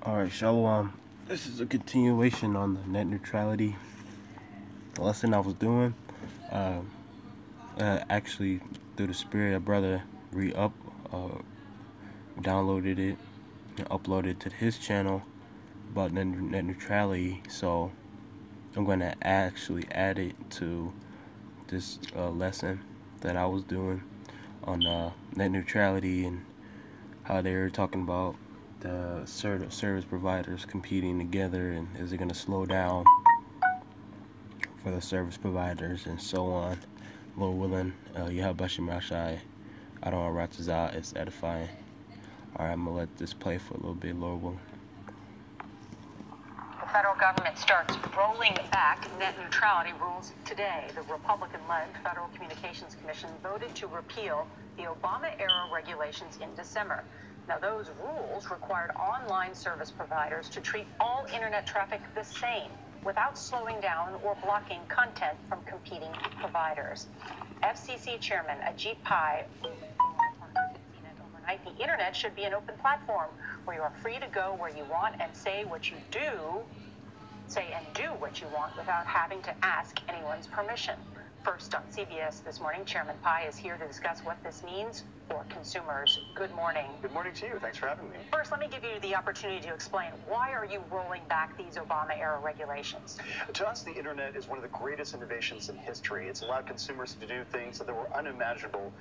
Alright, Shalom. This is a continuation on the net neutrality lesson I was doing. Actually, through the spirit, a brother downloaded it and uploaded it to his channel about net neutrality. So I'm going to actually add it to this lesson that I was doing on net neutrality and how they were talking about the service providers competing together, and is it going to slow down for the service providers and so on. Lord willing, Yahabashim Rashai, Adon Ratazah, it's edifying. Alright, I'm going to let this play for a little bit, Lord willing. The federal government starts rolling back net neutrality rules today. The Republican-led Federal Communications Commission voted to repeal the Obama-era regulations in December. Now, those rules required online service providers to treat all internet traffic the same without slowing down or blocking content from competing providers. FCC Chairman Ajit Pai overnight, the internet should be an open platform where you are free to go where you want and say and do what you want without having to ask anyone's permission. First on CBS this morning, Chairman Pai is here to discuss what this means for consumers. Good morning. Good morning to you. Thanks for having me. First, let me give you the opportunity to explain, why are you rolling back these Obama-era regulations? To us, the internet is one of the greatest innovations in history. It's allowed consumers to do things that were unimaginable.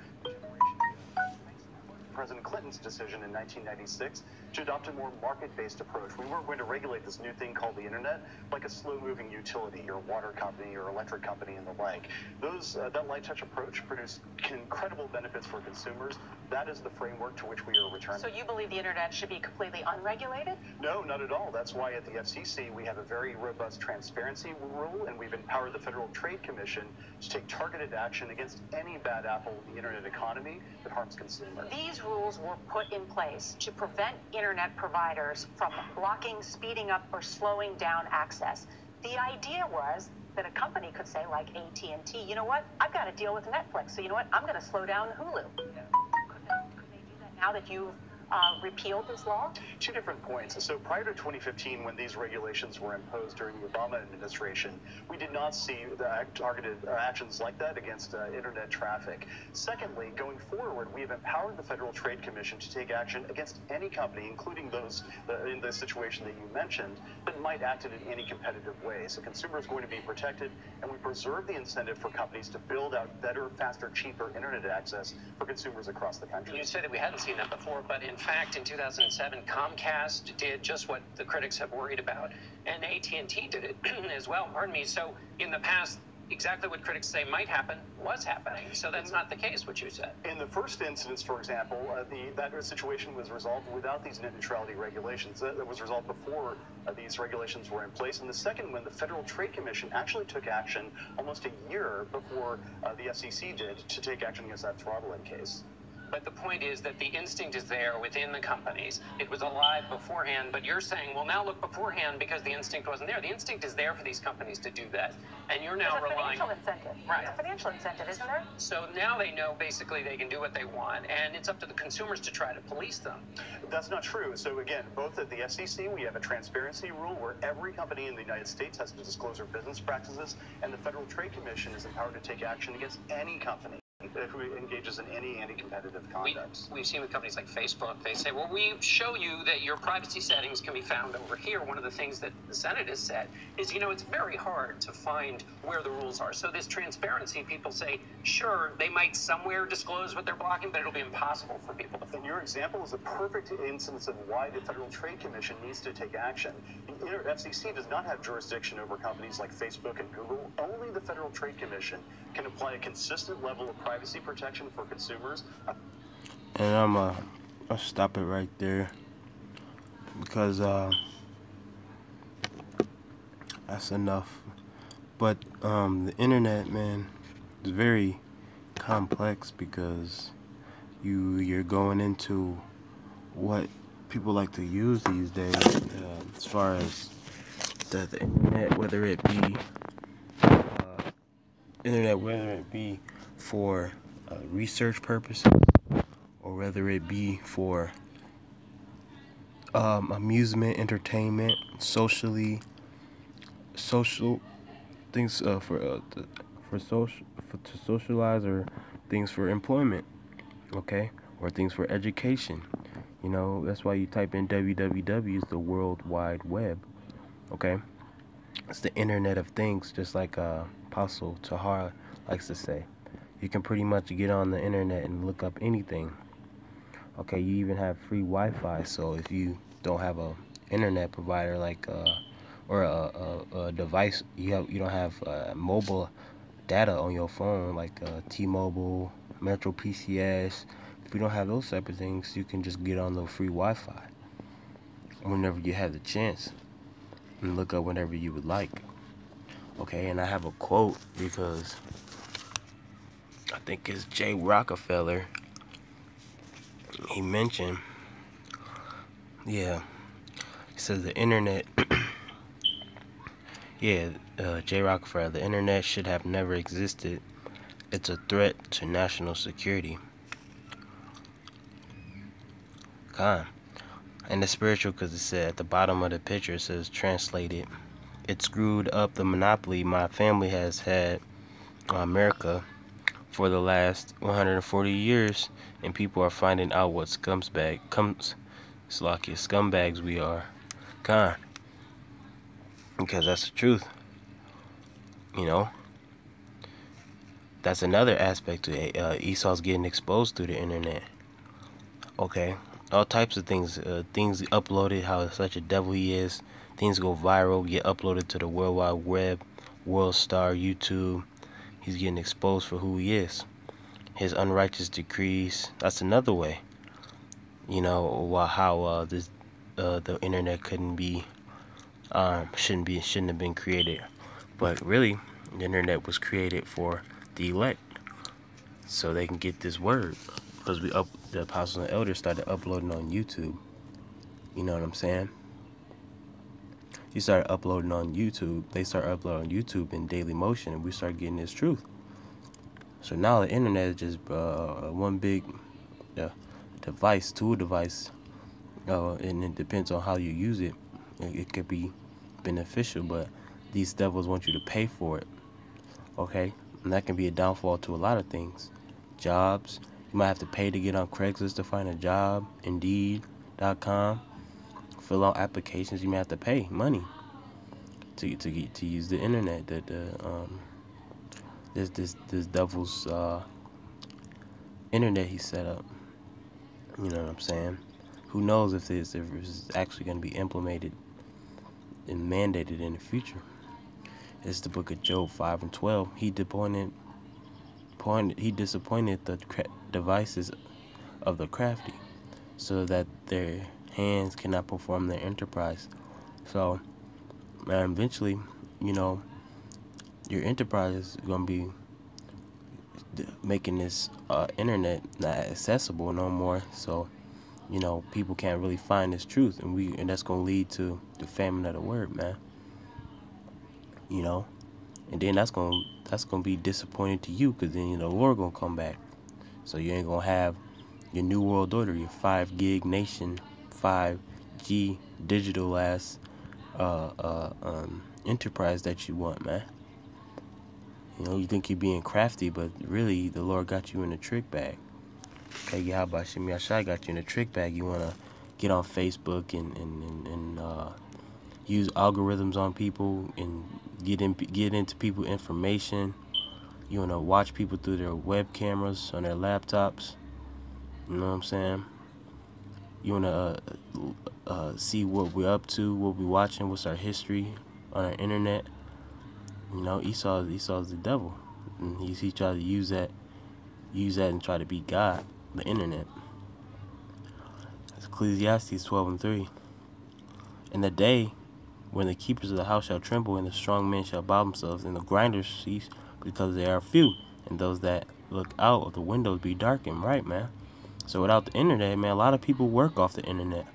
President Clinton's decision in 1996 to adopt a more market-based approach. We weren't going to regulate this new thing called the internet like a slow-moving utility, your water company, your electric company, and the like. That light-touch approach produced incredible benefits for consumers. That is the framework to which we are returning. So you believe the internet should be completely unregulated? No, not at all. That's why at the FCC we have a very robust transparency rule, and we've empowered the Federal Trade Commission to take targeted action against any bad apple in the internet economy that harms consumers. These rules were put in place to prevent internet providers from blocking, speeding up, or slowing down access. The idea was that a company could say, like AT&T, you know what, I've got a deal with Netflix, so you know what, I'm going to slow down Hulu. Could they do that now that you've repealed this law? Two different points. So prior to 2015, when these regulations were imposed during the Obama administration, we did not see the targeted actions like that against internet traffic. Secondly, going forward, we have empowered the Federal Trade Commission to take action against any company, including those in the situation that you mentioned, that might act in any competitive way. So consumers are going to be protected, and we preserve the incentive for companies to build out better, faster, cheaper internet access for consumers across the country. You said that we hadn't seen that before, but in fact, in 2007, Comcast did just what the critics have worried about, and AT&T did it as well, pardon me. So in the past, exactly what critics say might happen was happening. So that's not the case, what you said. In the first instance, for example, that situation was resolved without these net neutrality regulations. That was resolved before these regulations were in place. And the second one, the Federal Trade Commission actually took action almost a year before the FCC did to take action against that throttling case. But the point is that the instinct is there within the companies. It was alive beforehand, but you're saying, well, now look beforehand because the instinct wasn't there. The instinct is there for these companies to do that, and you're now relying... There's a financial incentive. Right. There's a financial incentive, isn't there? So now they know basically they can do what they want, and it's up to the consumers to try to police them. That's not true. So again, both at the FCC, we have a transparency rule where every company in the United States has to disclose their business practices, and the Federal Trade Commission is empowered to take action against any company who engages in any anti-competitive conduct. We've seen with companies like Facebook, they say, well, we show you that your privacy settings can be found over here. One of the things that the Senate has said is, you know, it's very hard to find where the rules are. So this transparency, people say, sure, they might somewhere disclose what they're blocking, but it'll be impossible for people to find. And your example is a perfect instance of why the Federal Trade Commission needs to take action. The FCC does not have jurisdiction over companies like Facebook and Google. Only the Federal Trade Commission can apply a consistent level of privacy protection for consumers. And I'll stop it right there because that's enough. But the internet, man, is very complex because you're going into what people like to use these days as far as the internet, whether it be for research purposes or whether it be for amusement, entertainment, social things to socialize, or things for employment, okay, or things for education. You know, that's why you type in www is the World Wide Web, okay. It's the Internet of Things, just like Apostle Tahar likes to say. You can pretty much get on the internet and look up anything. Okay, you even have free Wi-Fi. So if you don't have a internet provider or a device, you don't have mobile data on your phone like T-Mobile, Metro PCS. If you don't have those type of things, you can just get on the free Wi-Fi whenever you have the chance and look up whenever you would like. Okay, and I have a quote because I think it's Jay Rockefeller. He mentioned, he says the internet, Jay Rockefeller, the internet should have never existed. It's a threat to national security. And it's spiritual because it said at the bottom of the picture, it says translated, it screwed up the monopoly my family has had on America for the last 140 years, and people are finding out what scumbags we are. Because that's the truth. You know, that's another aspect to it. Esau's getting exposed through the internet. Okay, all types of things, things uploaded, how such a devil he is. Things go viral, get uploaded to the World Wide Web, World Star, YouTube. He's getting exposed for who he is. His unrighteous decrees. That's another way. You know, how the internet shouldn't have been created. But really, the internet was created for the elect, so they can get this word. Because the apostles and elders started uploading on YouTube. You know what I'm saying? You started uploading on YouTube. They started uploading on YouTube in daily motion, and we started getting this truth. So now the internet is just one big tool device, and it depends on how you use it. It could be beneficial, but these devils want you to pay for it. Okay, and that can be a downfall to a lot of things. Jobs. You might have to pay to get on Craigslist to find a job. Indeed.com. Fill out applications. You may have to pay money to use the internet. This devil's internet he set up. You know what I'm saying? Who knows if this is actually going to be implemented and mandated in the future? It's the book of Job 5:12. He disappointed the devices of the crafty, so that their hands cannot perform their enterprise. So, eventually, you know, your enterprise is going to be making this internet not accessible no more. So, you know, people can't really find this truth, and that's going to lead to the famine of the word, man. You know, and then that's going to be disappointing to you, because then, you know, the Lord going to come back. So you ain't going to have your new world order, your 5 gig nation, 5G digital ass enterprise that you want, man. You know, you think you're being crafty, but really the Lord got you in a trick bag. Okay, Yahweh Shem Yashai got you in a trick bag. You want to get on Facebook and use algorithms on people and get into people's information. You want to watch people through their web cameras on their laptops. You know what I'm saying? You want to see what we're up to, what we're watching, what's our history on our internet. You know, Esau's the devil. And he tried to use that and try to be God, the internet. It's Ecclesiastes 12:3. In the day when the keepers of the house shall tremble, and the strong men shall bow themselves, and the grinders cease, because they are few, and those that look out of the windows be darkened. Right, man? So without the internet, man, a lot of people work off the internet.